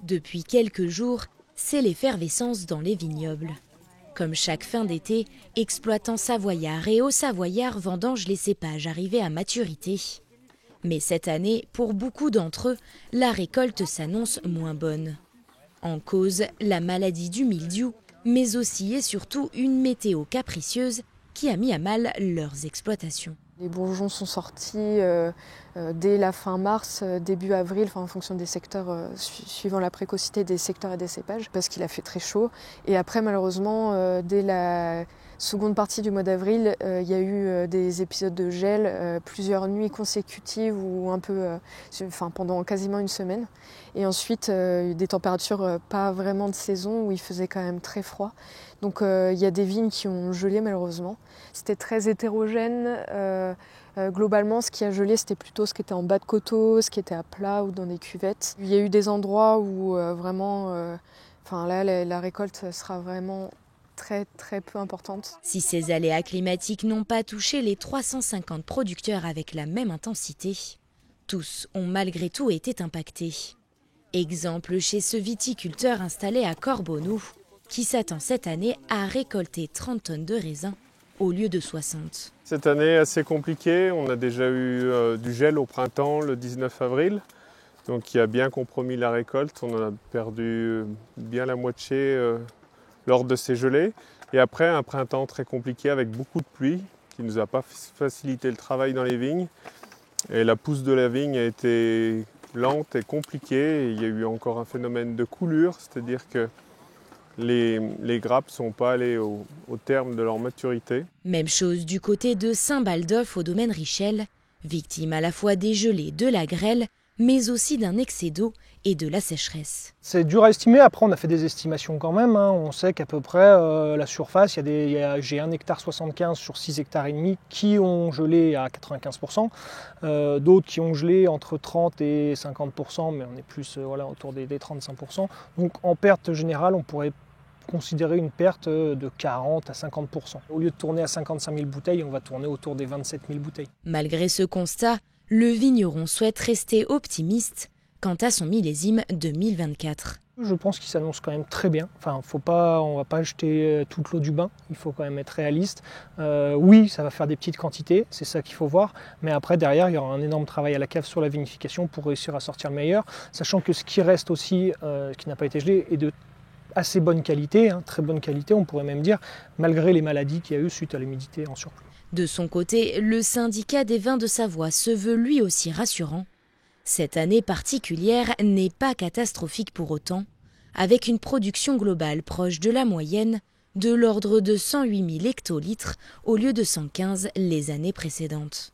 Depuis quelques jours, c'est l'effervescence dans les vignobles. Comme chaque fin d'été, exploitants savoyards et hauts-savoyards vendangent les cépages arrivés à maturité. Mais cette année, pour beaucoup d'entre eux, la récolte s'annonce moins bonne. En cause, la maladie du mildiou, mais aussi et surtout une météo capricieuse qui a mis à mal leurs exploitations. Les bourgeons sont sortis dès la fin mars, début avril, en fonction des secteurs, suivant la précocité des secteurs et des cépages, parce qu'il a fait très chaud. Et après, malheureusement, dès la seconde partie du mois d'avril, il y a eu des épisodes de gel, plusieurs nuits consécutives ou pendant quasiment une semaine. Et ensuite, des températures pas vraiment de saison où il faisait quand même très froid. Donc il y a des vignes qui ont gelé malheureusement. C'était très hétérogène. Globalement, ce qui a gelé, c'était plutôt ce qui était en bas de coteaux, ce qui était à plat ou dans des cuvettes. Il y a eu des endroits où la récolte sera vraiment très peu importante. Si ces aléas climatiques n'ont pas touché les 350 producteurs avec la même intensité, tous ont malgré tout été impactés. Exemple chez ce viticulteur installé à Corbonneau, qui s'attend cette année à récolter 30 tonnes de raisins au lieu de 60. Cette année assez compliquée, on a déjà eu du gel au printemps le 19 avril, donc qui a bien compromis la récolte. On en a perdu bien la moitié lors de ces gelées. Et après un printemps très compliqué avec beaucoup de pluie qui ne nous a pas facilité le travail dans les vignes. Et la pousse de la vigne a été lente et compliquée. Et il y a eu encore un phénomène de coulure, c'est-à-dire que les grappes ne sont pas allées au terme de leur maturité. Même chose du côté de Saint-Baldoff au domaine Richel, victime à la fois des gelées, de la grêle, mais aussi d'un excès d'eau et de la sécheresse. C'est dur à estimer, après on a fait des estimations quand même, On sait qu'à peu près la surface, j'ai 1,75 hectare sur 6,5 hectares qui ont gelé à 95%, d'autres qui ont gelé entre 30 et 50%, mais on est plus autour des 35%. Donc en perte générale, on pourrait considérer une perte de 40 à 50%. Au lieu de tourner à 55 000 bouteilles, on va tourner autour des 27 000 bouteilles. Malgré ce constat, le vigneron souhaite rester optimiste quant à son millésime 2024. Je pense qu'il s'annonce quand même très bien. On ne va pas jeter toute l'eau du bain, il faut quand même être réaliste. Oui, ça va faire des petites quantités, c'est ça qu'il faut voir. Mais après, derrière, il y aura un énorme travail à la cave sur la vinification pour réussir à sortir le meilleur. Sachant que ce qui reste aussi, qui n'a pas été gelé, est de assez bonne qualité, très bonne qualité, on pourrait même dire, malgré les maladies qu'il y a eu suite à l'humidité en surplus. De son côté, le syndicat des vins de Savoie se veut lui aussi rassurant. Cette année particulière n'est pas catastrophique pour autant, avec une production globale proche de la moyenne, de l'ordre de 108 000 hectolitres au lieu de 115 les années précédentes.